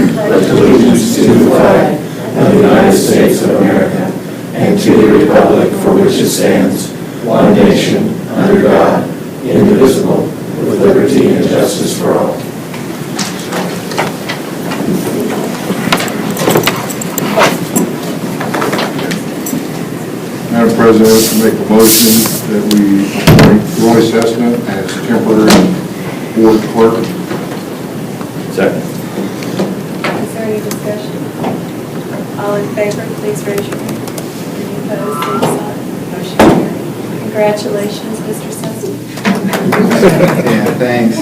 pledge allegiance to the flag of the United States of America and to the republic for which it stands, one nation, under God, indivisible, with liberty and justice for all. Madam President, I make a motion that we appoint Roy Cessna as temporary board clerk. Second. Is there any discussion? All in favor, please raise your hand. Any opposed, same sign. Motion carried. Congratulations, Mr. Sessom. Yeah, thanks.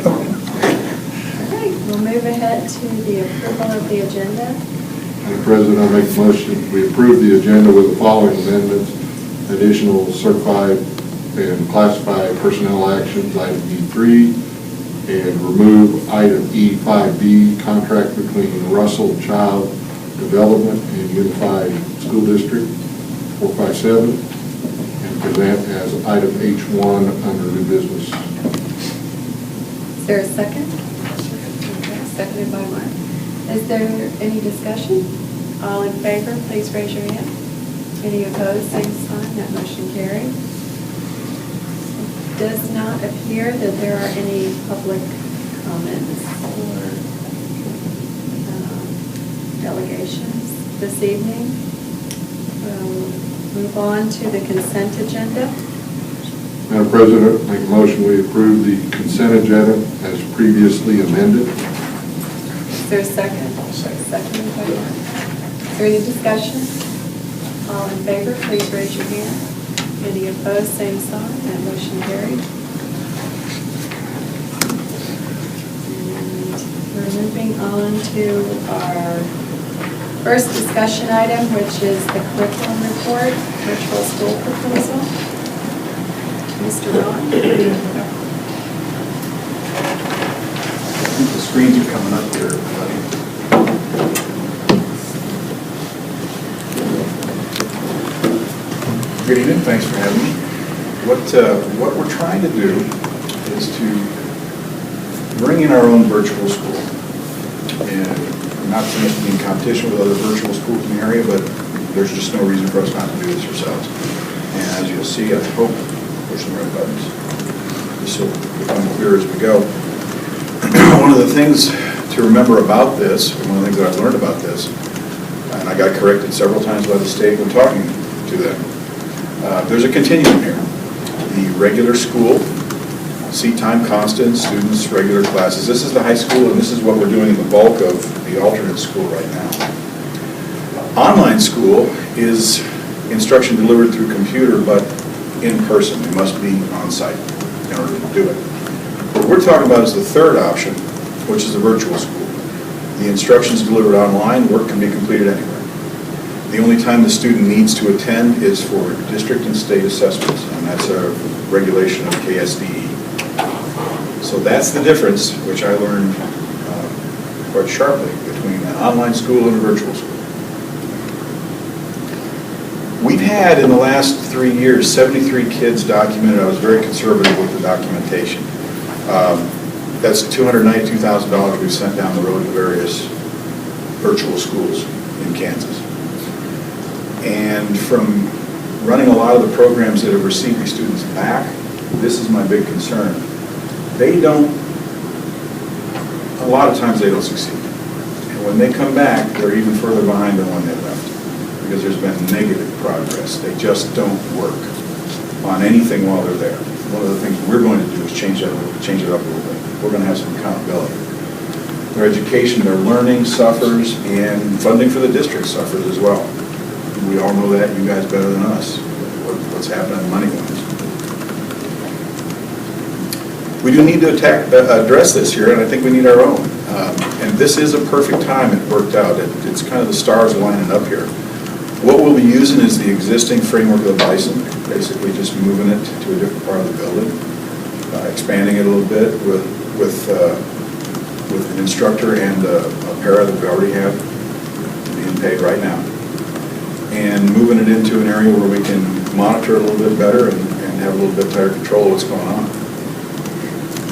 All right, we'll move ahead to the approval of the agenda. Madam President, I make a motion we approve the agenda with the following amendments: additional certified and classified personnel actions, item E3, and remove item E5B, contract between Russell Child Development and Unified School District 457, and present as item H1 under new business. Is there a second? Okay, seconded by Mark. Is there any discussion? All in favor, please raise your hand. Any opposed, same sign. That motion carried. It does not appear that there are any public comments or delegations this evening. We'll move on to the consent agenda. Madam President, make a motion we approve the consent agenda as previously amended. Is there a second? Seconded by Mark. Is there any discussion? All in favor, please raise your hand. Any opposed, same sign. That motion carried. And we're moving on to our first discussion item, which is the curriculum report, virtual school proposal. Mr. Ron? The screens are coming up here, everybody. Good evening, thanks for having me. What we're trying to do is to bring in our own virtual school. And not so much to be in competition with other virtual schools in the area, but there's just no reason for us not to do this ourselves. And as you'll see, I hope, push the right buttons. This will become clear as we go. One of the things to remember about this, and one of the things that I've learned about this, and I got corrected several times by the state when talking to them, there's a continuum here. The regular school, seat time constant, students, regular classes. This is the high school, and this is what we're doing in the bulk of the alternate school right now. Online school is instruction delivered through computer, but in person. It must be on site in order to do it. What we're talking about is the third option, which is the virtual school. The instructions delivered online, work can be completed anywhere. The only time the student needs to attend is for district and state assessments, and that's a regulation of KSDE. So that's the difference, which I learned quite sharply, between an online school and a virtual school. We've had, in the last 3 years, 73 kids documented. I was very conservative with the documentation. That's $292,000 we've sent down the road to various virtual schools in Kansas. And from running a lot of the programs that have received these students back, this is my big concern. They don't, a lot of times they don't succeed. And when they come back, they're even further behind than when they left, because there's been negative progress. They just don't work on anything while they're there. One of the things we're going to do is change it up a little bit. We're going to have some accountability. Their education, their learning suffers, and funding for the district suffers as well. We all know that, you guys better than us, what's happening money-wise. We do need to address this here, and I think we need our own. And this is a perfect time it worked out. It's kind of the stars lining up here. What we'll be using is the existing framework of the Bison, basically just moving it to a different part of the building, expanding it a little bit with an instructor and a para that we already have being paid right now, and moving it into an area where we can monitor it a little bit better and have a little bit better control of what's going on.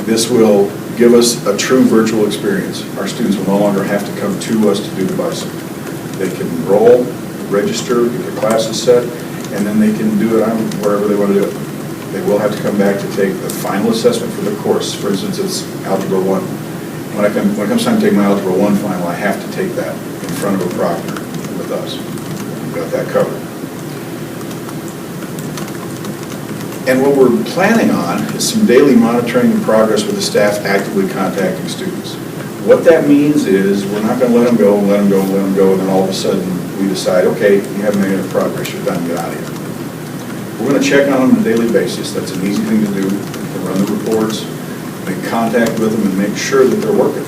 This will give us a true virtual experience. Our students will no longer have to come to us to do the busing. They can enroll, register, get their classes set, and then they can do it on wherever they want to do it. They will have to come back to take the final assessment for the course. For instance, it's Algebra 1. When it comes time to take my Algebra 1 final, I have to take that in front of a proctor with us. We've got that covered. And what we're planning on is some daily monitoring and progress with the staff actively contacting students. What that means is we're not going to let them go and let them go and let them go, and then all of a sudden we decide, okay, you haven't made any progress, you're done, get out of here. We're going to check on them on a daily basis. That's an easy thing to do. We can run the reports, make contact with them, and make sure that they're working.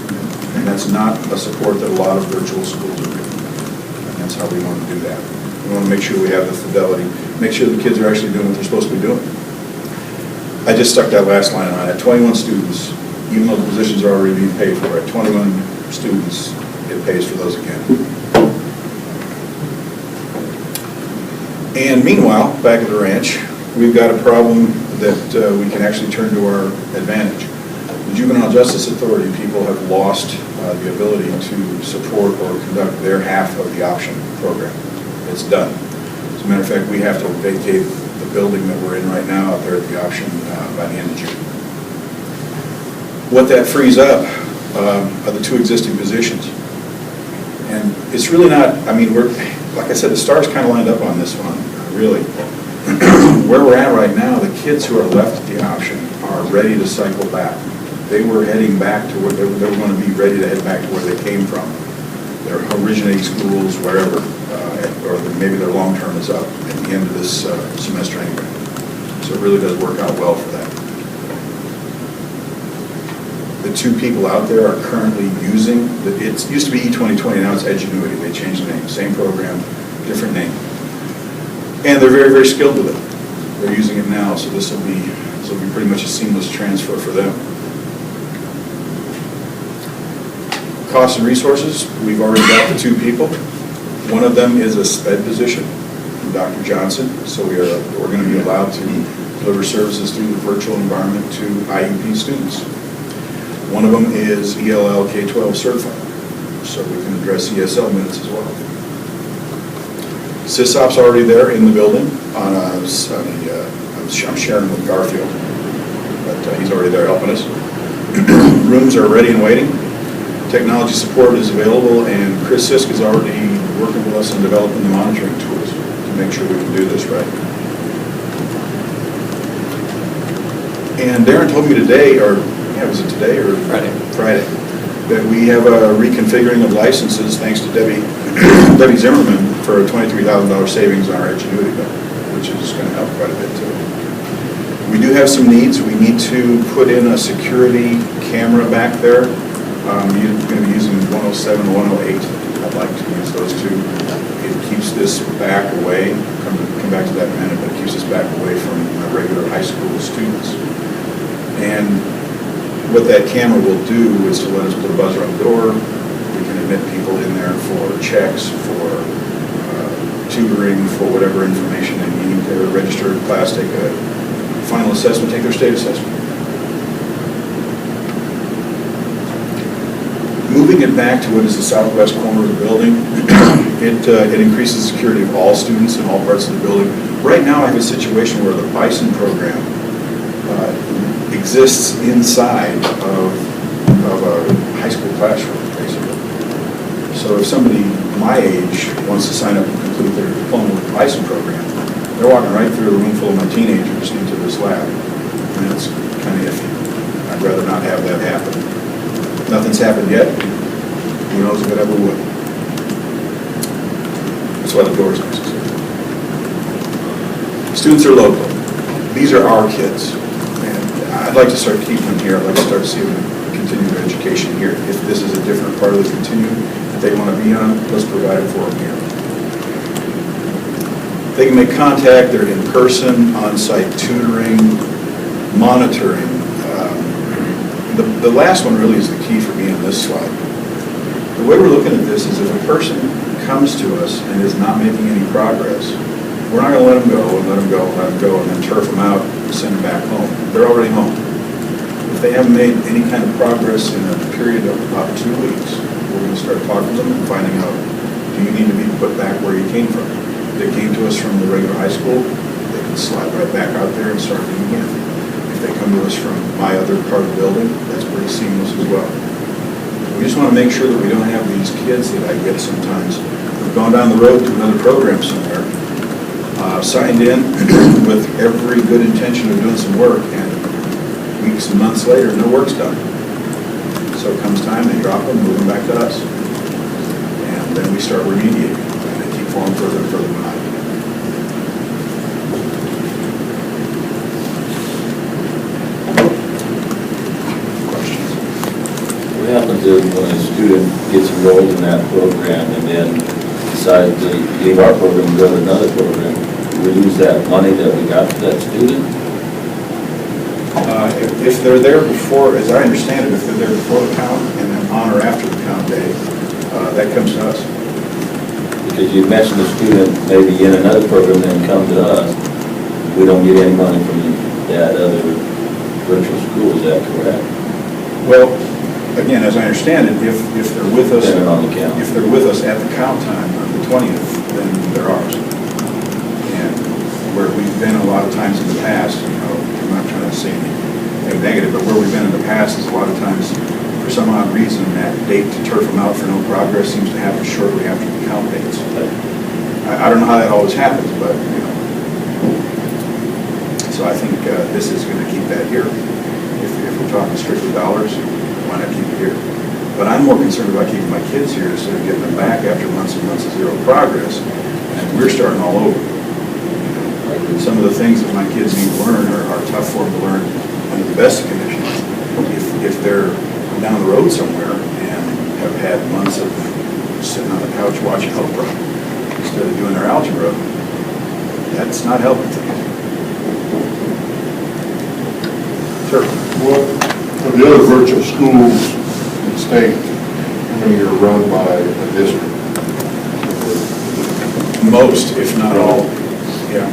And that's not a support that a lot of virtual schools are doing. And that's how we want to do that. We want to make sure we have the fidelity, make sure the kids are actually doing what they're supposed to be doing. I just stuck that last line on. At 21 students, even though the positions are already being paid for, at 21 students, it pays for those again. And meanwhile, back at the ranch, we've got a problem that we can actually turn to our advantage. The Juvenile Justice Authority people have lost the ability to support or conduct their half of the option program. It's done. As a matter of fact, we have to vacate the building that we're in right now out there at the option by the end of June. What that frees up are the 2 existing positions. And it's really not, I mean, like I said, the stars kind of lined up on this one, really. Where we're at right now, the kids who are left at the option are ready to cycle back. They were heading back to where they were going to be ready to head back to where they came from. Their originating schools, wherever, or maybe their long term is up at the end of this semester anyway. So it really does work out well for that. The 2 people out there are currently using, it used to be E2020, now it's Edgenuity. They changed the name, same program, different name. And they're very, very skilled with it. They're using it now, so this will be pretty much a seamless transfer for them. Costs and resources, we've already got the 2 people. One of them is a SPED position, Dr. Johnson, so we're going to be allowed to deliver services through the virtual environment to IEP students. One of them is ELL K-12 certified, so we can address ESL minutes as well. SysOp's already there in the building. I'm sharing with Garfield, but he's already there helping us. Rooms are ready and waiting. Technology support is available, and Chris Sisk is already working with us on developing the monitoring tools to make sure we can do this right. And Darren told me today, or was it today or Friday, that we have a reconfiguring of licenses thanks to Debbie Zimmerman for a $23,000 savings on our Edgenuity bill, which is going to help quite a bit too. We do have some needs. We need to put in a security camera back there. You're going to be using 107 and 108. I'd like to use those 2. It keeps this back away. Come back to that in a minute, but it keeps us back away from regular high school students. And what that camera will do is to let us put a buzzer on the door. We can admit people in there for checks, for tutoring, for whatever information they need. They're registered class, take a final assessment, take their state assessment. Moving it back to what is the southwest corner of the building, it increases security of all students in all parts of the building. Right now I have a situation where the Bison program exists inside of a high school classroom, basically. So if somebody my age wants to sign up and complete their diploma with the Bison program, they're walking right through a room full of my teenagers into this lab. And it's kind of iffy. I'd rather not have that happen. Nothing's happened yet. Who knows if it ever would. That's why the door is necessary. Students are local. These are our kids. I'd like to start keeping them here. I'd like to start seeing them continue their education here. If this is a different part of the continuum that they want to be on, let's provide it for them here. They can make contact. They're in person, on-site tutoring, monitoring. The last one really is the key for me on this slide. The way we're looking at this is if a person comes to us and is not making any progress, we're not going to let them go and let them go and let them go and then turf them out and send them back home. They're already home. If If they haven't made any kind of progress in a period of about 2 weeks, we're going to start talking to them and finding out, do you need to be put back where you came from? If they came to us from the regular high school, they can slide right back out there and start them again. If they come to us from my other part of the building, that's pretty seamless as well. We just want to make sure that we don't have these kids that I get sometimes who've gone down the road to another program somewhere, signed in with every good intention of doing some work, and weeks and months later, no work's done. So it comes time, they drop them, move them back to us. And then we start remediating, and they keep falling further and further behind. Questions? What happens is when a student gets enrolled in that program and then decides to leave our program and go to another program, we lose that money that we got for that student? If they're there before, as I understand it, if they're there before the count and then on or after the count day, that comes to us. Because you mentioned the student maybe in another program then come to us, we don't get any money from that other virtual school, is that correct? Well, again, as I understand it, if they're with us, Depending on the count. if they're with us at the count time on the 20th, then they're ours. And where we've been a lot of times in the past, I'm not trying to say anything negative, but where we've been in the past is a lot of times, for some odd reason, that date to turf them out for no progress seems to happen shortly after the count dates. I don't know how that always happens, but, So I think this is going to keep that here. If we're talking strictly dollars, why not keep it here? But I'm more concerned about keeping my kids here instead of getting them back after months and months of zero progress, and we're starting all over. Some of the things that my kids need to learn are tough for them to learn under the best of conditions. If they're down the road somewhere and have had months of sitting on the couch watching Oprah instead of doing their algebra, that's not helping things. Sure. Well, of the other virtual schools in the state, how many are run by a district? Most, if not all, yeah.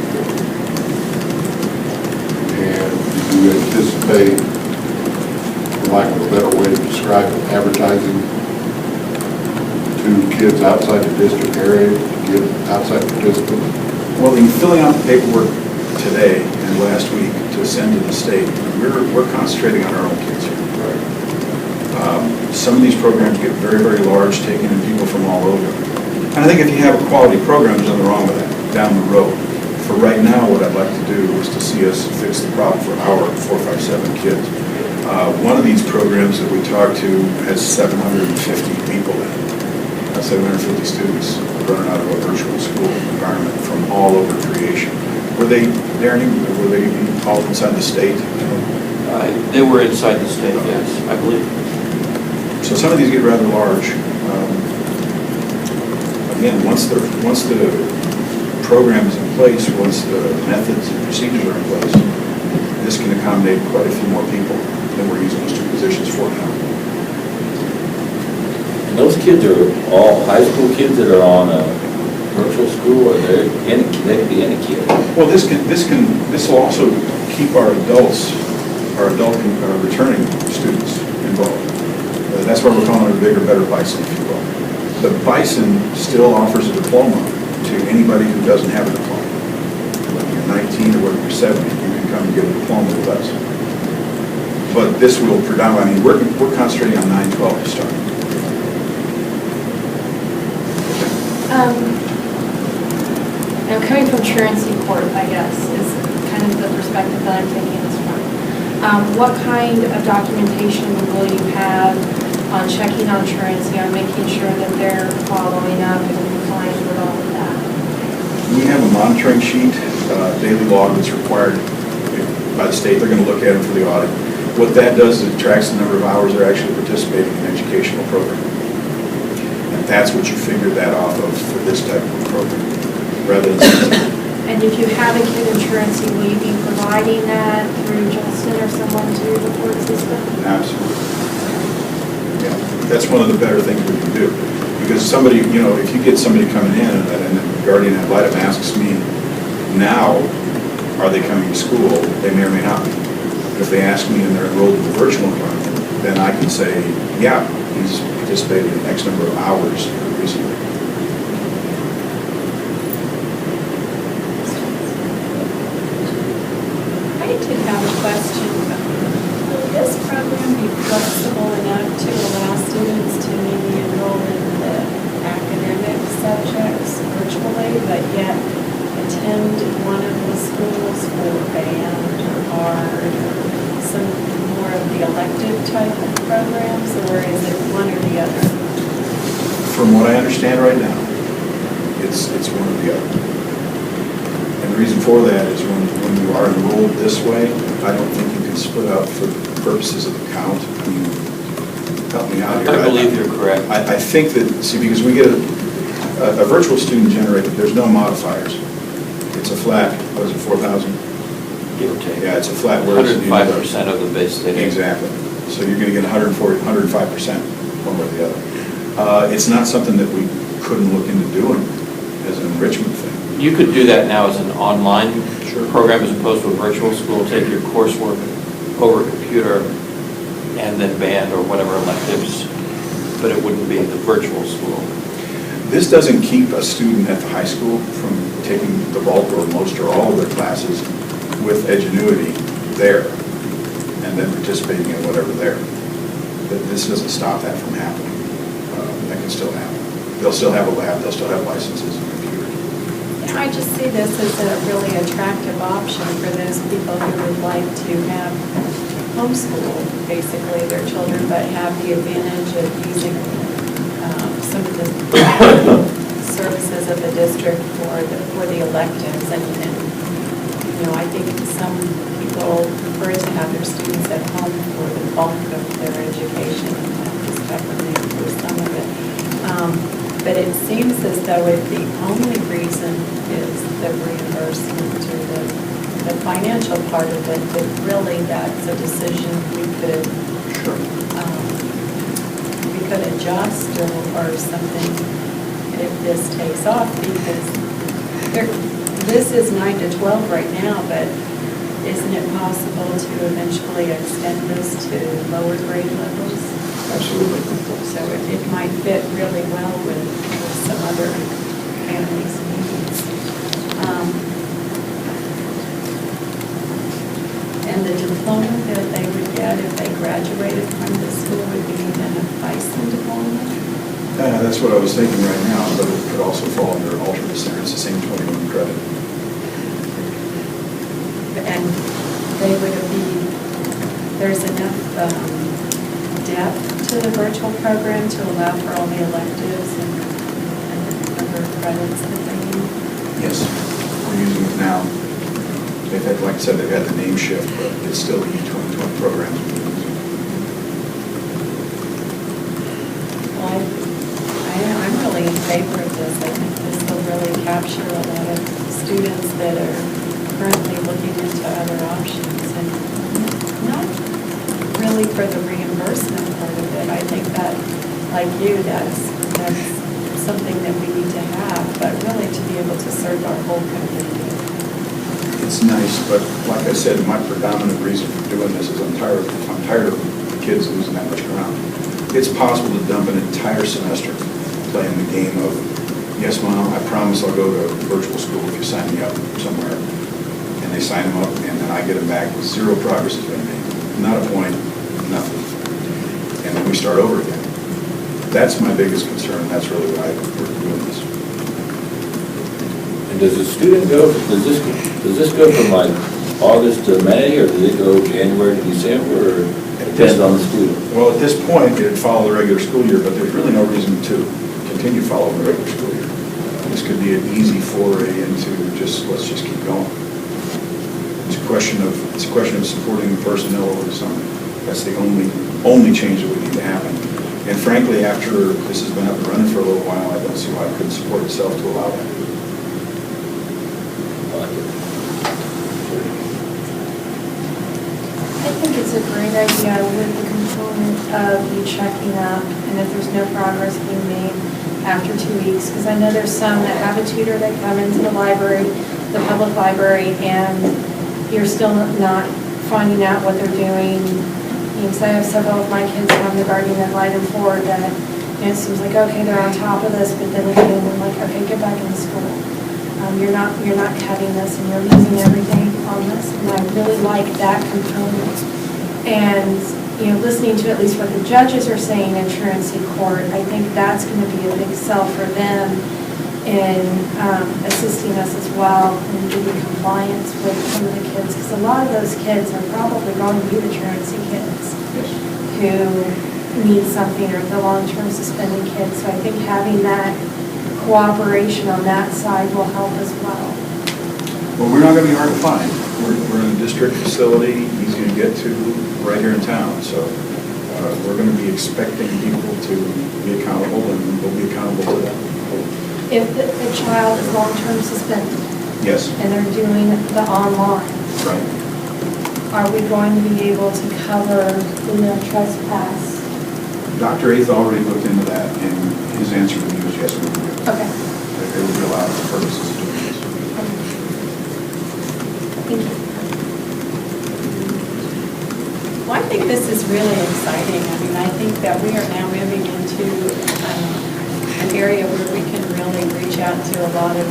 And do you anticipate, for lack of a better way to describe it, advertising to kids outside the district area to get outside participants? Well, in filling out the paperwork today and last week to send to the state, we're concentrating on our own kids here. Some of these programs get very, very large, taking in people from all over. And I think if you have a quality program, there's nothing wrong with that down the road. For right now, what I'd like to do is to see us fix the problem for our 4, 5, 7 kids. One of these programs that we talked to has 750 people in it, 750 students running out of a virtual school environment from all over creation. Were they all inside the state? They were inside the state, yes, I believe. So some of these get rather large. Again, once the program is in place, once the methods and procedures are in place, this can accommodate quite a few more people than we're using those 2 positions for now. And those kids are all high school kids that are on a virtual school, or they could be any kid? Well, this will also keep our returning students involved. That's why we're calling it a bigger, better bison, if you will. The bison still offers a diploma to anybody who doesn't have a diploma. Whether you're 19 or whether you're 70, you can come and get a diploma with us. But this will predominantly, we're concentrating on 9-12 to start. Now, coming from truancy court, I guess, is kind of the perspective that I'm taking this from. What kind of documentation will you have on checking on truancy, on making sure that they're following up and complying with all of that? We have a monitoring sheet, daily log that's required by the state. They're going to look at it for the audit. What that does is it tracks the number of hours they're actually participating in an educational program. And that's what you figure that off of for this type of program, rather than... And if you have a kid in truancy, will you be providing that through Justin or someone to the court system? Absolutely. Yeah, that's one of the better things we can do. Because somebody, if you get somebody coming in and the guardian ad litem asks me, now, are they coming to school? They may or may not be. If they ask me and they're enrolled in the virtual environment, then I can say, yeah, he's participated in X number of hours recently. I did have a question. Will this program be flexible enough to allow students to maybe enroll in the academic subjects virtually, but yet attend one of the schools for band or art or some more of the elective type of programs, or is it one or the other? From what I understand right now, it's one or the other. And the reason for that is when you are enrolled this way, I don't think you can split out for the purposes of the count. I mean, help me out here. I believe you're correct. I think that, see, because we get a virtual student generated, there's no modifiers. It's a flat, what is it, 4,000? Give or take. Yeah, it's a flat. Whereas 105% of the base state. Exactly. So you're going to get 140, 105%, one way or the other. It's not something that we couldn't look into doing as an enrichment thing. You could do that now as an online Sure. program as opposed to a virtual school. Take your coursework over a computer and then band or whatever electives, but it wouldn't be the virtual school. This doesn't keep a student at the high school from taking the bulk or most or all of their classes with Edgenuity there and then participating in whatever there. This doesn't stop that from happening. That can still happen. They'll still have a lab, they'll still have licenses and computers. I just see this as a really attractive option for those people who would like to have homeschool, basically, their children, but have the advantage of using some of the services of the district for the electives. And, you know, I think some people prefer to have their students at home for the bulk of their education and just have them there for some of it. But it seems as though if the only reason is the reimbursement or the financial part of it, that really that's a decision we could adjust or something if this takes off, because this is 9 to 12 right now, but isn't it possible to eventually extend this to lower grade levels? Absolutely. So it might fit really well with some other families' needs. And the diploma that they would get if they graduated from the school would be then a Bison diploma? That's what I was thinking right now, but it could also fall under alternate center. It's the same 21 credit. And they would be, there's enough depth to the virtual program to allow for all the electives and the number of credits that they need? Yes, we're using it now. They've had, like I said, they've had the name shift, but it's still the E2020 programs. Well, I'm really in favor of this. I think this will really capture a lot of students that are currently looking into other options, and not really for the reimbursement part of it. I think that, like you, that's something that we need to have, but really to be able to serve our whole community. It's nice, but like I said, my predominant reason for doing this is I'm tired of the kids losing that much ground. It's possible to dump an entire semester playing the game of, yes, Mom, I promise I'll go to virtual school if you sign me up somewhere. And they sign them up, and then I get them back with zero progress has been made. Not a point, nothing. And then we start over again. That's my biggest concern. That's really why we're doing this. And does the student go, does this go from like August to May, or does it go January to December, or it depends on the student? Well, at this point, it'd follow the regular school year, but there's really no reason to continue following the regular school year. This could be an easy foray into just, let's just keep going. It's a question of supporting the personnel over the summer. That's the only change that would need to happen. And frankly, after this has been up and running for a little while, I don't see why it couldn't support itself to allow that. I think it's a great idea with the component of you checking up, and if there's no progress being made after 2 weeks, because I know there's some that have a tutor that come into the library, the public library, and you're still not finding out what they're doing. Because I have several of my kids from the Guardian ad litem forward that, it seems like, okay, they're on top of this, but then again, we're like, okay, get back in school. You're not cutting this and you're losing everything on this. And I really like that component. And, listening to at least what the judges are saying in truancy court, I think that's going to be a big sell for them in assisting us as well in getting compliance with some of the kids. Because a lot of those kids are probably going to be the truancy kids who need something, or the long-term suspended kids. So I think having that cooperation on that side will help as well. Well, we're not going to be hard to find. We're in a district facility, easy to get to, right here in town. So we're going to be expecting people to be accountable, and we'll be accountable to them. If the child is long-term suspended Yes. and they're doing the online, Right. are we going to be able to cover the trespass? Dr. Ath already looked into that, and his answer to me was yes, we will. Okay. It would be allowed for purposes of doing this. Thank you. Well, I think this is really exciting. I mean, I think that we are now moving into an area where we can really reach out to a lot of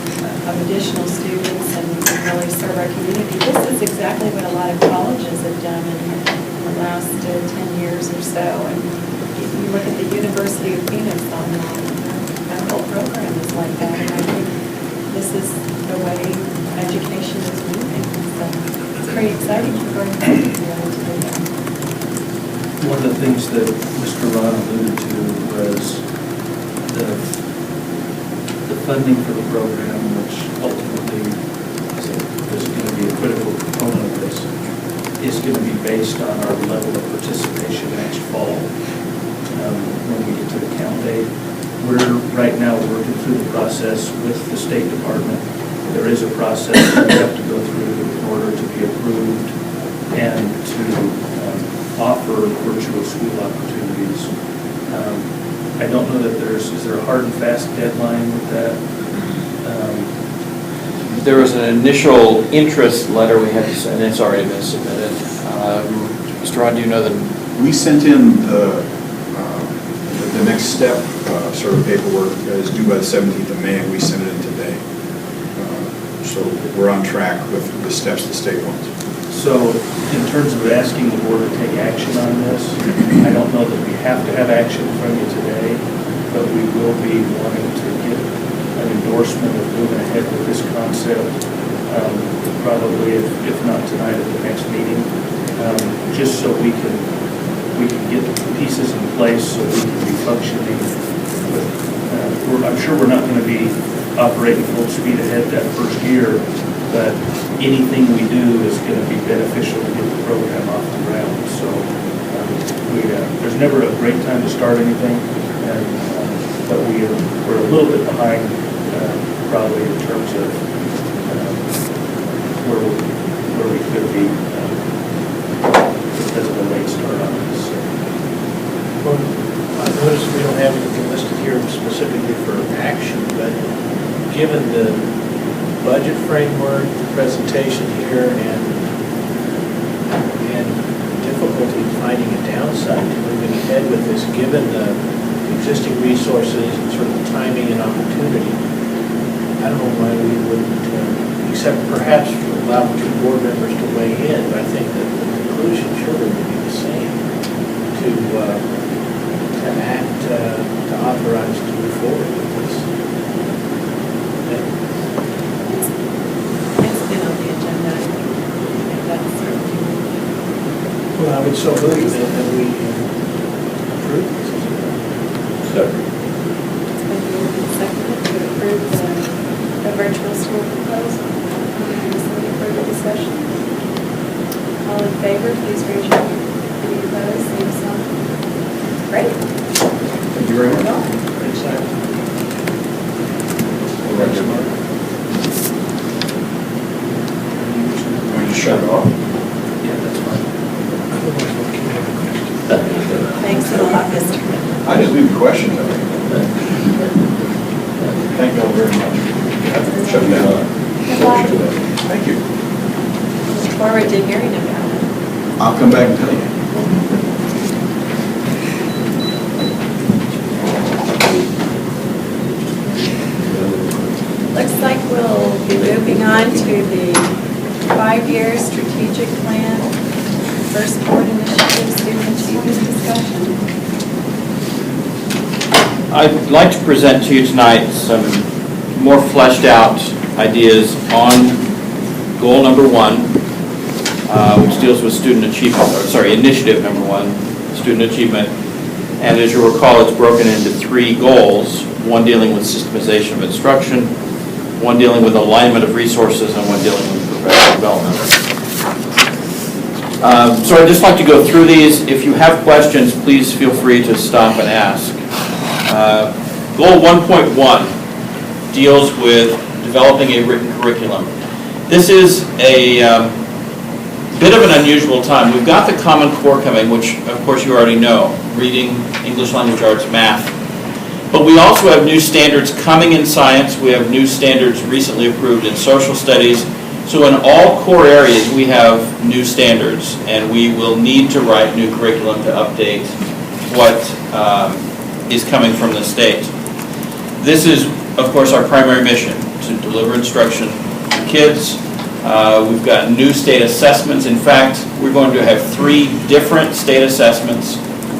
additional students and really serve our community. This is exactly what a lot of colleges have done in the last 10 years or so. And you look at the University of Phoenix online, that whole program is like that. And I think this is the way education is moving. So it's pretty exciting for going forward to be able to do that. One of the things that Mr. Ron alluded to was the funding for the program, which ultimately is going to be a critical component of this, is going to be based on our level of participation next fall. When we get to the count date, we're right now working through the process with the State Department. There is a process that we have to go through in order to be approved and to offer virtual school opportunities. I don't know that is there a hard and fast deadline with that? There was an initial interest letter we had to send, and it's already been submitted. Mr. Ron, do you know the? We sent in the next step sort of paperwork is due by the 17th of May, and we sent it in today. So we're on track with the steps the state wants. So in terms of asking the board to take action on this, I don't know that we have to have action from you today, but we will be wanting to get an endorsement of moving ahead with this concept, probably if not tonight at the next meeting, just so we can get the pieces in place so we can be functioning with, I'm sure we're not going to be operating full speed ahead that first year, but anything we do is going to be beneficial to get the program off the ground. So there's never a great time to start anything, but we're a little bit behind probably in terms of where we could be because of the late start on this. Well, I noticed we don't have anything listed here specifically for action, but given the budget framework, the presentation here, and difficulty finding a downside to moving ahead with this, given the existing resources and sort of the timing and opportunity, I don't know why we wouldn't, except perhaps allow 2 board members to weigh in, but I think that the conclusion surely would be the same, to act, to authorize to move forward with this. It's been on the agenda, I think that's certainly. Well, I would so believe that we approve this. Second. It's been moved and seconded to approve the virtual school proposal. Any further discussion? All in favor, please raise your hand. Any opposed, same sign. Great. Thank you very much. Excited. Want to shut it off? Yeah, that's fine. Thanks a lot, Mr. I just leave the questions up. Thank you all very much. Shut it down. Good luck. Thank you. Look forward to hearing about it. I'll come back and tell you. Looks like we'll be moving on to the 5-year strategic plan, first board initiative, student achievement discussion. I'd like to present to you tonight some more fleshed out ideas on goal number 1, which deals with student achievement, initiative number 1, student achievement. And as you'll recall, it's broken into 3 goals, one dealing with systemization of instruction, one dealing with alignment of resources, and one dealing with professional development. So I'd just like to go through these. If you have questions, please feel free to stop and ask. Goal 1.1 deals with developing a written curriculum. This is a bit of an unusual time. We've got the Common Core coming, which of course you already know, reading, English language arts, math. But we also have new standards coming in science. We have new standards recently approved in social studies. So in all core areas, we have new standards, and we will need to write new curriculum to update what is coming from the state. This is, of course, our primary mission, to deliver instruction to kids. We've got new state assessments. In fact, we're going to have 3 different state assessments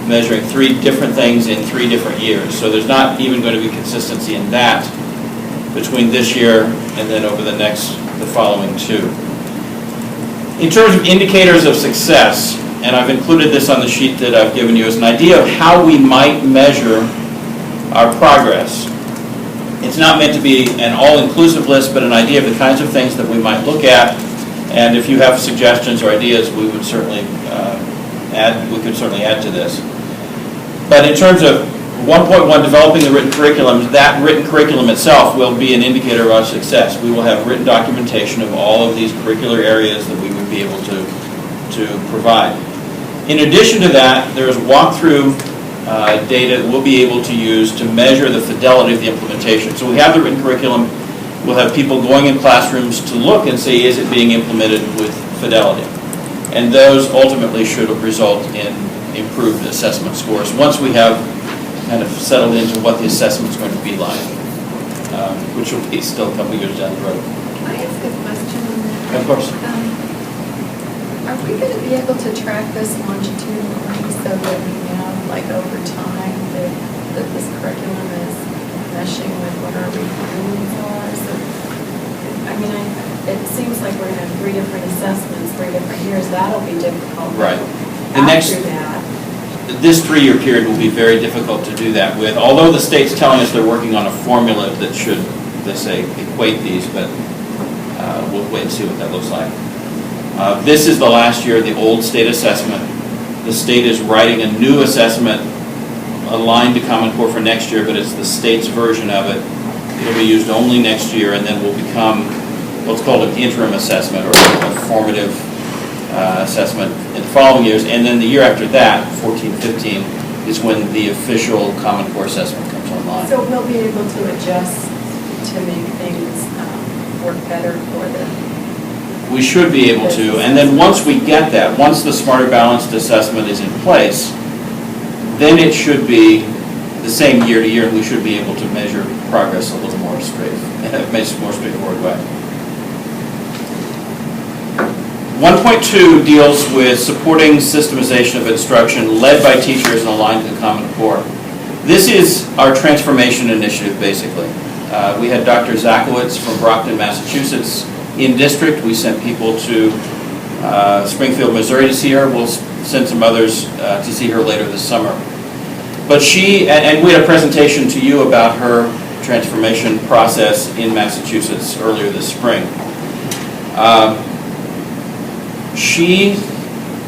measuring 3 different things in 3 different years. So there's not even going to be consistency in that between this year and then over the following 2. In terms of indicators of success, and I've included this on the sheet that I've given you as an idea of how we might measure our progress. It's not meant to be an all-inclusive list, but an idea of the kinds of things that we might look at. And if you have suggestions or ideas, we would certainly add to this. But in terms of 1.1, developing the written curriculum, that written curriculum itself will be an indicator of our success. We will have written documentation of all of these curricular areas that we would be able to provide. In addition to that, there's walkthrough data that we'll be able to use to measure the fidelity of the implementation. So we have the written curriculum. We'll have people going in classrooms to look and see, is it being implemented with fidelity? And those ultimately should result in improved assessment scores once we have kind of settled into what the assessment's going to be like, which will be still a couple of years down the road. Can I ask a question on that? Of course. Are we going to be able to track this longitudinally so that we know, like over time, that this curriculum is meshing with what our requirements are? So, it seems like we're going to have 3 different assessments, 3 different years. That'll be difficult. Right. After that. This 3-year period will be very difficult to do that with, although the state's telling us they're working on a formula that should, they say, equate these, but we'll wait and see what that looks like. This is the last year of the old state assessment. The state is writing a new assessment aligned to Common Core for next year, but it's the state's version of it. It'll be used only next year, and then will become what's called an interim assessment, or a formative assessment in the following years. And then the year after that, 14-15, is when the official Common Core assessment comes online. So we'll be able to adjust to make things work better for them. We should be able to, and then once we get that, once the Smarter Balanced assessment is in place, then it should be the same year to year, and we should be able to measure progress a little more straightforward way. 1.2 deals with supporting systemization of instruction led by teachers and aligned to the Common Core. This is our transformation initiative, basically. We had Dr. Zakowitz from Brockton, Massachusetts in district. We sent people to Springfield, Missouri to see her. We'll send some others to see her later this summer. But she, and we had a presentation to you about her transformation process in Massachusetts earlier this spring. She,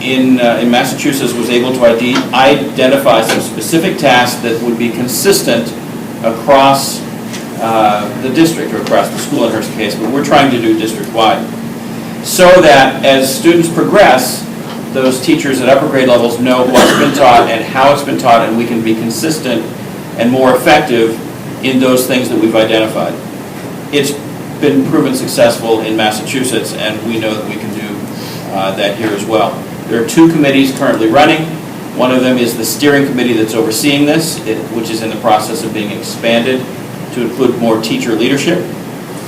in Massachusetts, was able to identify some specific tasks that would be consistent across the district, or across the school in her case, but we're trying to do district-wide, so that as students progress, those teachers at upper grade levels know what's been taught and how it's been taught, and we can be consistent and more effective in those things that we've identified. It's been proven successful in Massachusetts, and we know that we can do that here as well. There are 2 committees currently running. One of them is the steering committee that's overseeing this, which is in the process of being expanded to include more teacher leadership.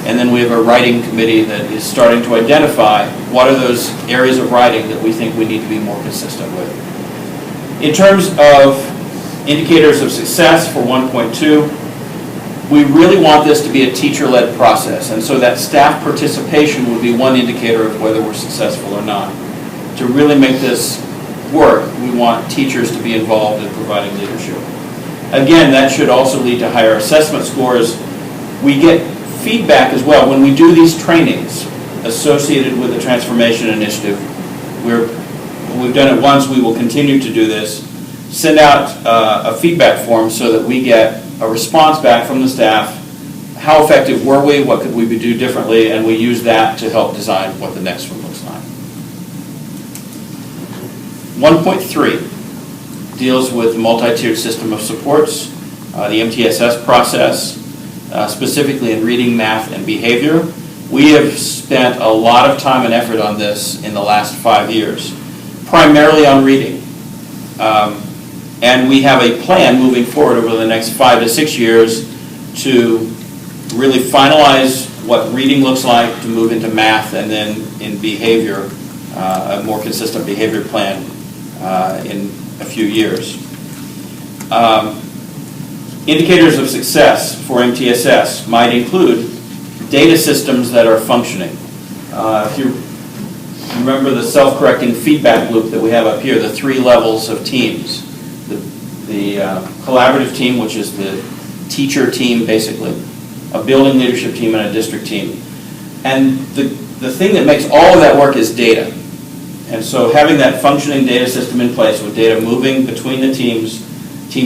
And then we have a writing committee that is starting to identify what are those areas of writing that we think we need to be more consistent with. In terms of indicators of success for 1.2, we really want this to be a teacher-led process, and so that staff participation would be one indicator of whether we're successful or not. To really make this work, we want teachers to be involved in providing leadership. Again, that should also lead to higher assessment scores. We get feedback as well when we do these trainings associated with the Transformation Initiative. We've done it once, we will continue to do this. Send out a feedback form so that we get a response back from the staff. How effective were we? What could we do differently? And we use that to help design what the next one looks like. 1.3 deals with the multi-tiered system of supports, the MTSS process, specifically in reading, math, and behavior. We have spent a lot of time and effort on this in the last 5 years, primarily on reading. And we have a plan moving forward over the next 5 to 6 years to really finalize what reading looks like, to move into math, and then in behavior, a more consistent behavior plan in a few years. Indicators of success for MTSS might include data systems that are functioning. If you remember the self-correcting feedback loop that we have up here, the 3 levels of teams. The collaborative team, which is the teacher team basically, a building leadership team, and a district team. And the thing that makes all of that work is data. And so having that functioning data system in place with data moving between the teams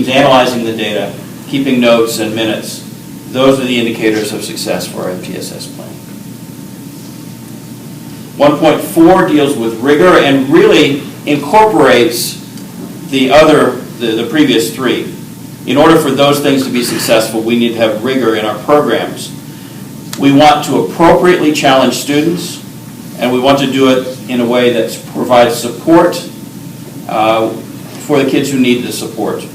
analyzing the data, keeping notes and minutes, those are the indicators of success for our MTSS plan. 1.4 deals with rigor and really incorporates the previous 3. In order for those things to be successful, we need to have rigor in our programs. We want to appropriately challenge students, and we want to do it in a way that provides support for the kids who need the support.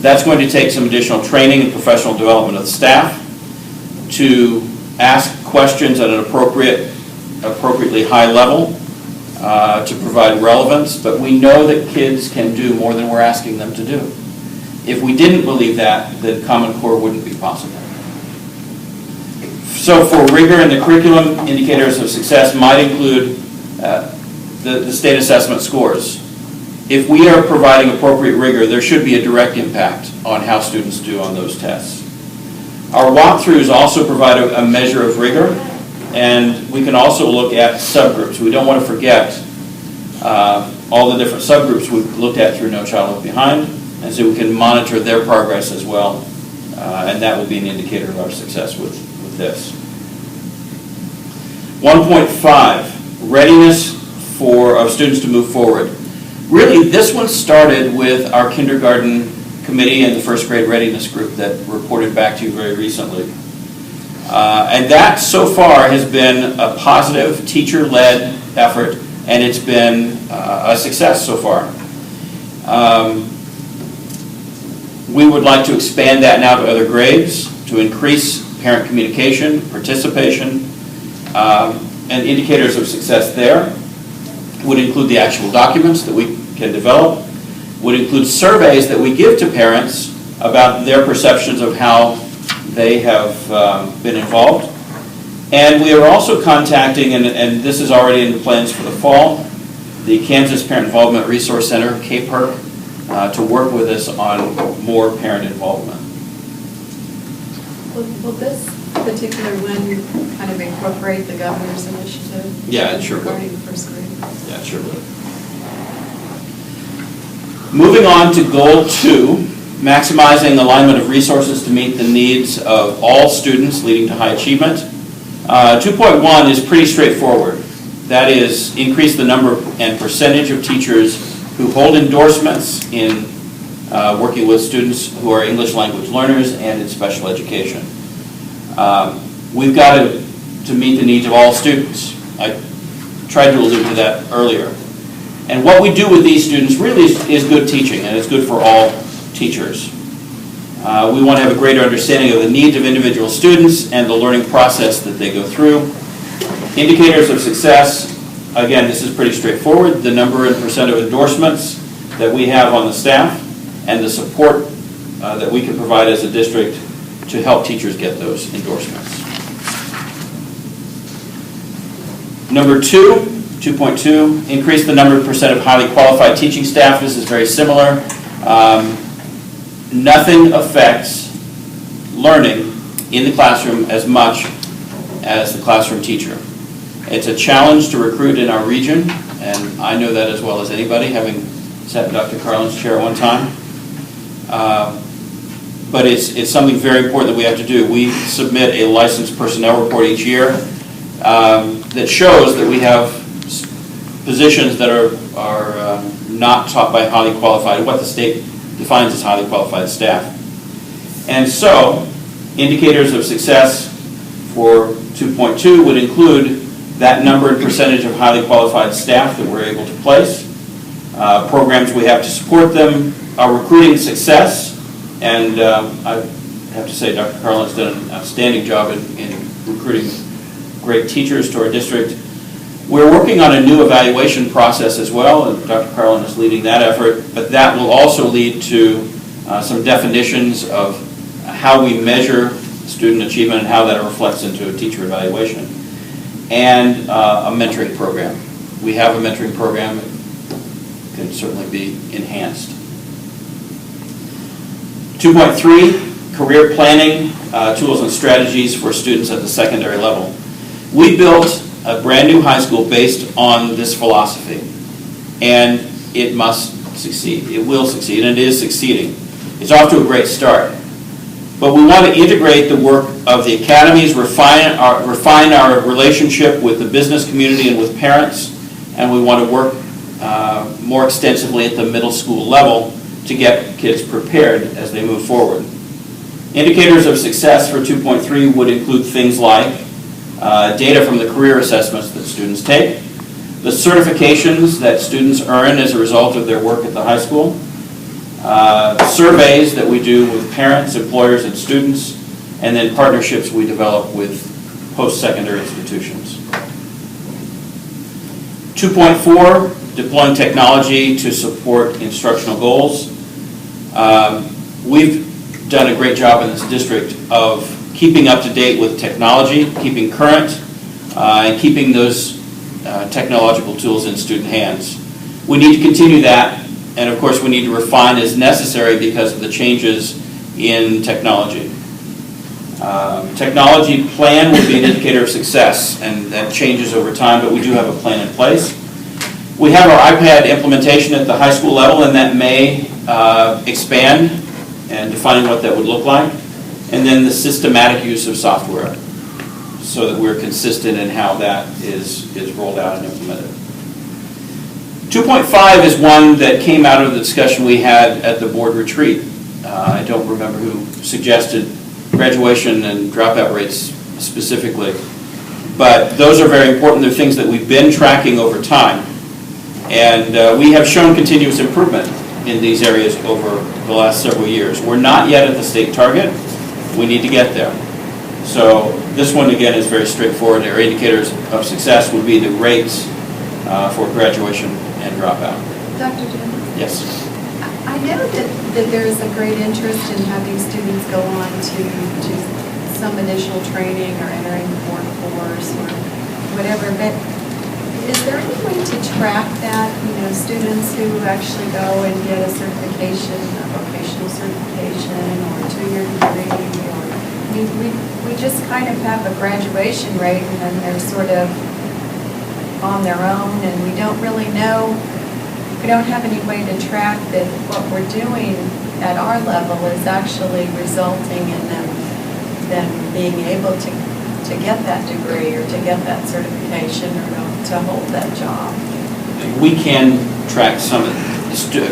That's going to take some additional training and professional development of the staff to ask questions at an appropriately high level to provide relevance, but we know that kids can do more than we're asking them to do. If we didn't believe that, then Common Core wouldn't be possible. So for rigor in the curriculum, indicators of success might include the state assessment scores. If we are providing appropriate rigor, there should be a direct impact on how students do on those tests. Our walkthroughs also provide a measure of rigor, and we can also look at subgroups. We don't want to forget all the different subgroups we've looked at through No Child Left Behind, and so we can monitor their progress as well, and that will be an indicator of our success with this. 1.5, readiness of students to move forward. Really, this one started with our kindergarten committee and the first grade readiness group that reported back to you very recently. And that so far has been a positive teacher-led effort, and it's been a success so far. We would like to expand that now to other grades to increase parent communication, participation, and indicators of success there would include the actual documents that we can develop, would include surveys that we give to parents about their perceptions of how they have been involved. And we are also contacting, and this is already in the plans for the fall, the Kansas Parent Involvement Resource Center, KPERC, to work with us on more parent involvement. Will this particular one kind of incorporate the governor's initiative? Yeah, it sure will. Regarding first grade? Yeah, it sure will. Moving on to Goal 2, maximizing alignment of resources to meet the needs of all students leading to high achievement. 2.1 is pretty straightforward. That is, increase the number and percentage of teachers who hold endorsements in working with students who are English language learners and in special education. We've got to meet the needs of all students. I tried to allude to that earlier. And what we do with these students really is good teaching, and it's good for all teachers. We want to have a greater understanding of the needs of individual students and the learning process that they go through. Indicators of success, again, this is pretty straightforward. The number and percent of endorsements that we have on the staff and the support that we can provide as a district to help teachers get those endorsements. Number 2.2, increase the number and percent of highly qualified teaching staff. This is very similar. Nothing affects learning in the classroom as much as the classroom teacher. It's a challenge to recruit in our region, and I know that as well as anybody, having sat in Dr. Carlin's chair one time. But it's something very important that we have to do. We submit a licensed personnel report each year that shows that we have positions that are not taught by highly qualified, what the state defines as highly qualified staff. And so, indicators of success for 2.2 would include that number and percentage of highly qualified staff that we're able to place, programs we have to support them, our recruiting success, and I have to say Dr. Carlin's done an outstanding job in recruiting great teachers to our district. We're working on a new evaluation process as well, and Dr. Carlin is leading that effort, but that will also lead to some definitions of how we measure student achievement and how that reflects into a teacher evaluation, and a mentoring program. We have a mentoring program that can certainly be enhanced. 2.3, career planning, tools and strategies for students at the secondary level. We built a brand new high school based on this philosophy, and it must succeed. It will succeed, and it is succeeding. It's off to a great start. But we want to integrate the work of the academies, refine our relationship with the business community and with parents, and we want to work more extensively at the middle school level to get kids prepared as they move forward. Indicators of success for 2.3 would include things like data from the career assessments that students take, the certifications that students earn as a result of their work at the high school, surveys that we do with parents, employers, and students, and then partnerships we develop with post-secondary institutions. 2.4, deploying technology to support instructional goals. We've done a great job in this district of keeping up to date with technology, keeping current, and keeping those technological tools in student hands. We need to continue that, and of course we need to refine as necessary because of the changes in technology. Technology plan would be an indicator of success, and that changes over time, but we do have a plan in place. We have our iPad implementation at the high school level, and that may expand, and defining what that would look like. And then the systematic use of software so that we're consistent in how that is rolled out and implemented. 2.5 is one that came out of the discussion we had at the board retreat. I don't remember who suggested graduation and dropout rates specifically, but those are very important. They're things that we've been tracking over time, and we have shown continuous improvement in these areas over the last several years. We're not yet at the state target. We need to get there. So this one, again, is very straightforward. Our indicators of success would be the rates for graduation and dropout. Dr. Jim? Yes. I know that there is a great interest in having students go on to some additional training or entering the workforce or whatever, but is there any way to track that? You know, students who actually go and get a certification, a vocational certification, or a 2-year degree, or I mean, we just kind of have a graduation rate, and then they're sort of on their own, and we don't really know. We don't have any way to track that what we're doing at our level is actually resulting in them being able to get that degree or to get that certification or to hold that job. We can track some of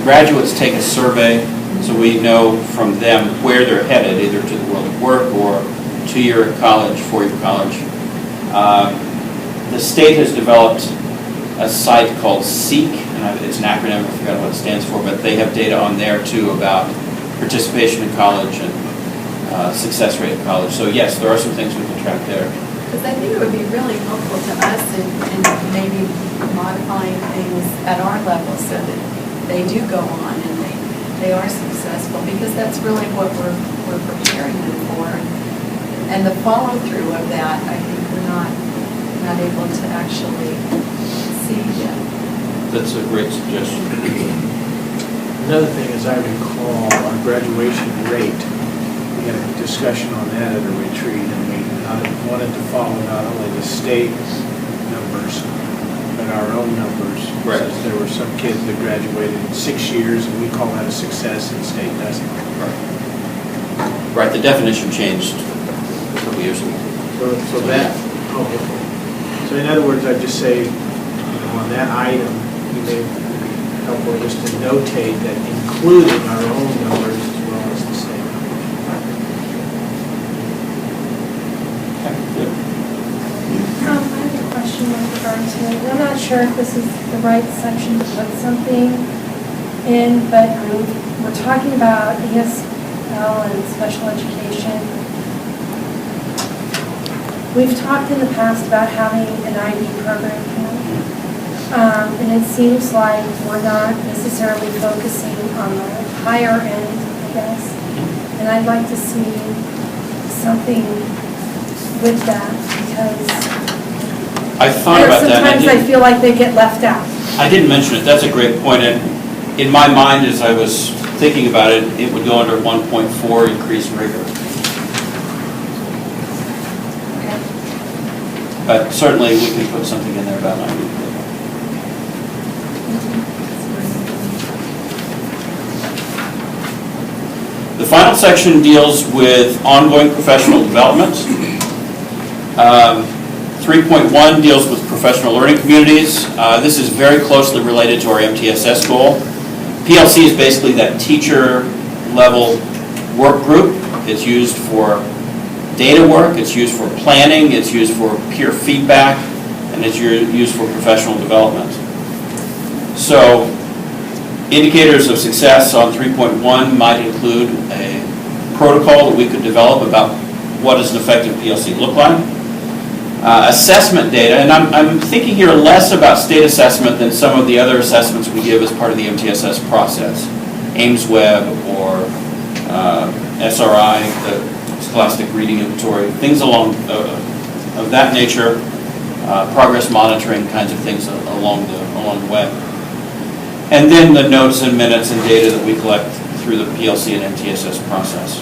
graduates take a survey, so we know from them where they're headed, either to the world of work or 2-year college, 4-year college. The state has developed a site called SEEK, and it's an acronym, I forgot what it stands for, but they have data on there too about participation in college and success rate in college. So yes, there are some things we can track there. Because I think it would be really helpful to us in maybe modifying things at our level so that they do go on and they are successful, because that's really what we're preparing them for. And the follow-through of that, I think we're not able to actually see yet. That's a great suggestion. Another thing, as I recall, our graduation rate, we had a discussion on that at a retreat, and we wanted to follow not only the state numbers, but our own numbers. Right. Since there were some kids that graduated in 6 years, and we call that a success, and the state doesn't. Right, the definition changed a couple years ago. So that, okay. So in other words, I'd just say, on that item, you may be helpful just to notate that including our own numbers as well as the state numbers. I have a question with regard to it. I'm not sure if this is the right section to put something in, but we're talking about ESL and special education. We've talked in the past about having an IB program here, and it seems like we're not necessarily focusing on the higher end, I guess. And I'd like to see something with that, because I thought about that. sometimes I feel like they get left out. I didn't mention it. That's a great point. And in my mind, as I was thinking about it, it would go under 1.4 increased rigor. But certainly we can put something in there about IB. The final section deals with ongoing professional development. 3.1 deals with professional learning communities. This is very closely related to our MTSS goal. PLC is basically that teacher level work group. It's used for data work, it's used for planning, it's used for peer feedback, and it's used for professional development. So, indicators of success on 3.1 might include a protocol that we could develop about what does an effective PLC look like. Assessment data, and I'm thinking here less about state assessment than some of the other assessments we give as part of the MTSS process. Ames Web or SRI, the Scholastic Reading Inventory, things along of that nature, progress monitoring kinds of things along the way. And then the notes and minutes and data that we collect through the PLC and MTSS process.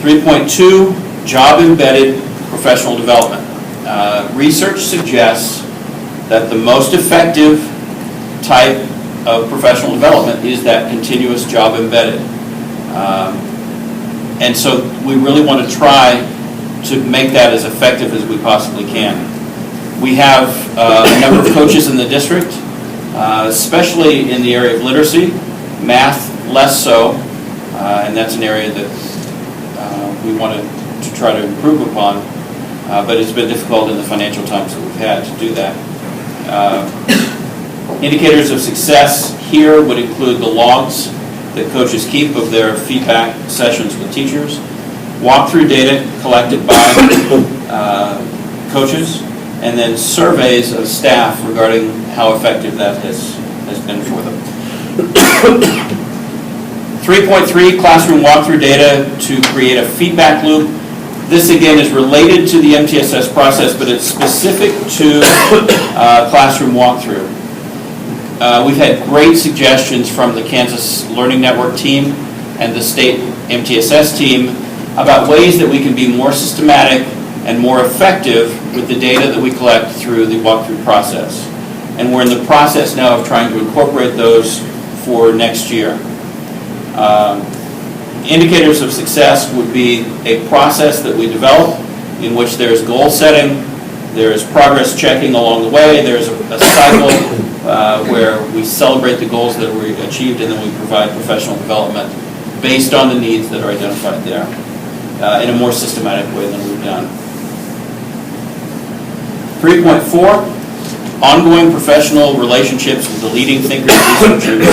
3.2, job-embedded professional development. Research suggests that the most effective type of professional development is that continuous job-embedded. And so we really want to try to make that as effective as we possibly can. We have a number of coaches in the district, especially in the area of literacy, math less so, and that's an area that we want to try to improve upon, but it's been difficult in the financial times that we've had to do that. Indicators of success here would include the logs that coaches keep of their feedback sessions with teachers, walkthrough data collected by coaches, and then surveys of staff regarding how effective that has been for them. 3.3, classroom walkthrough data to create a feedback loop. This again is related to the MTSS process, but it's specific to classroom walkthrough. We've had great suggestions from the Kansas Learning Network team and the state MTSS team about ways that we can be more systematic and more effective with the data that we collect through the walkthrough process. And we're in the process now of trying to incorporate those for next year. Indicators of success would be a process that we develop in which there's goal setting, there's progress checking along the way, there's a cycle where we celebrate the goals that were achieved, and then we provide professional development based on the needs that are identified there in a more systematic way than we've done. 3.4, ongoing professional relationships with the leading thinkers, researchers,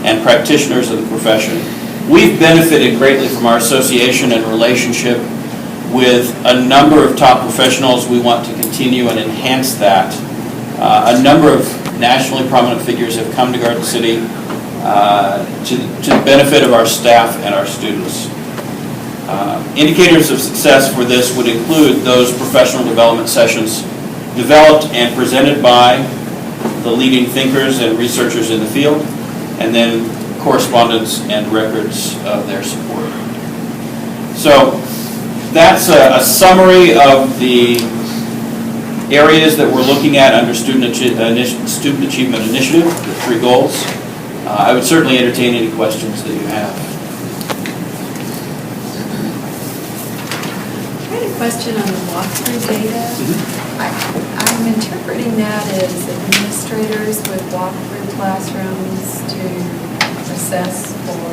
and practitioners of the profession. We've benefited greatly from our association and relationship with a number of top professionals. We want to continue and enhance that. A number of nationally prominent figures have come to Garden City to the benefit of our staff and our students. Indicators of success for this would include those professional development sessions developed and presented by the leading thinkers and researchers in the field, and then correspondence and records of their support. So that's a summary of the areas that we're looking at under Student Achievement Initiative, the 3 goals. I would certainly entertain any questions that you have. I had a question on the walkthrough data. I'm interpreting that as administrators would walk through classrooms to assess for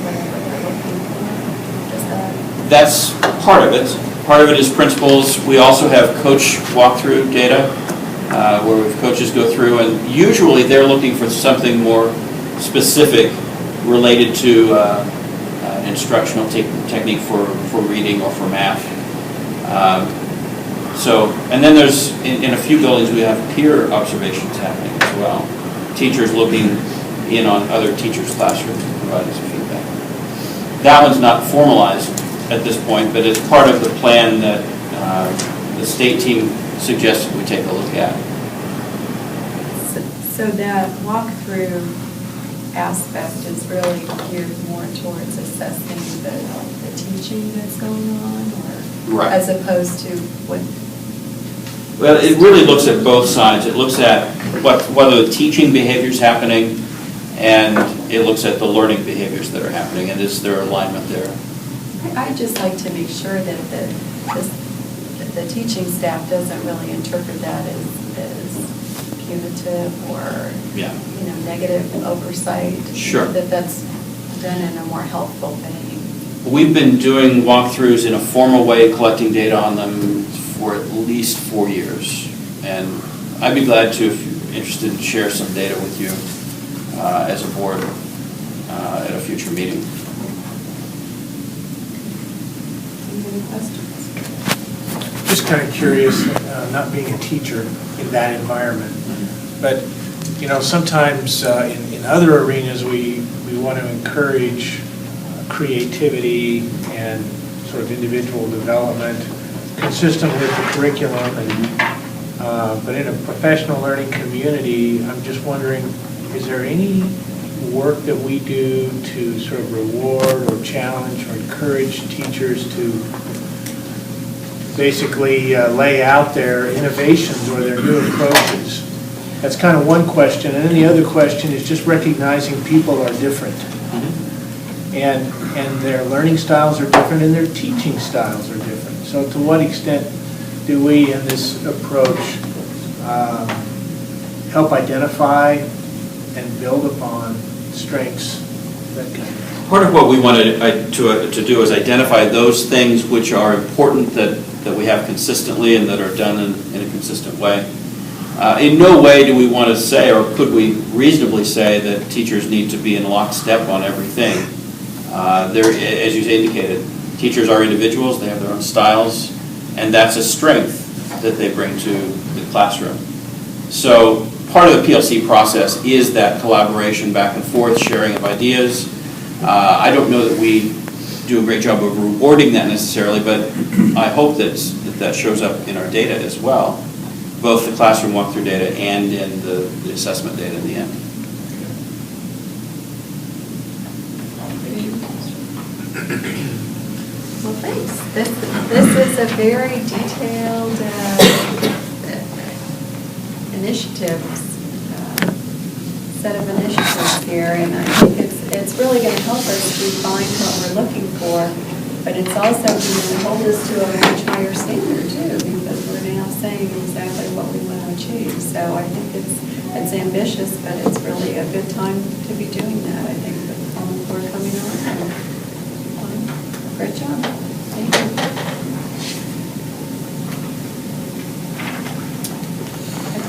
whatever they're looking for. Is that? That's part of it. Part of it is principals. We also have coach walkthrough data where coaches go through, and usually they're looking for something more specific related to instructional technique for reading or for math. And then there's, in a few buildings, we have peer observations happening as well. Teachers looking in on other teachers' classrooms and providing some feedback. That one's not formalized at this point, but it's part of the plan that the state team suggested we take a look at. So that walkthrough aspect is really geared more towards assessing the teaching that's going on, or right, as opposed to what? Well, it really looks at both sides. It looks at whether the teaching behavior is happening, and it looks at the learning behaviors that are happening, and is there alignment there? I'd just like to make sure that the teaching staff doesn't really interpret that as punitive or negative oversight. Sure. That's done in a more helpful vein. We've been doing walkthroughs in a formal way, collecting data on them for at least 4 years. And I'd be glad to, if you're interested, to share some data with you as a board at a future meeting. Any questions? Just kind of curious, not being a teacher in that environment, but sometimes in other arenas we want to encourage creativity and sort of individual development consistent with the curriculum, but in a professional learning community, I'm just wondering, is there any work that we do to sort of reward or challenge or encourage teachers to basically lay out their innovations or their new approaches? That's kind of one question. And then the other question is just recognizing people are different. And their learning styles are different and their teaching styles are different. So to what extent do we in this approach help identify and build upon strengths that can... Part of what we wanted to do is identify those things which are important that we have consistently and that are done in a consistent way. In no way do we want to say, or could we reasonably say, that teachers need to be in lockstep on everything. As you indicated, teachers are individuals, they have their own styles, and that's a strength that they bring to the classroom. So part of the PLC process is that collaboration back and forth, sharing of ideas. I don't know that we do a great job of rewarding that necessarily, but I hope that shows up in our data as well, both the classroom walkthrough data and in the assessment data in the end. Well, thanks. This is a very detailed set of initiatives here, and I think it's really going to help us define what we're looking for, but it's also going to hold us to a much higher standard too, because we're now saying exactly what we want to achieve. So I think it's ambitious, but it's really a good time to be doing that. I think that we're coming on. Great job. Thank you.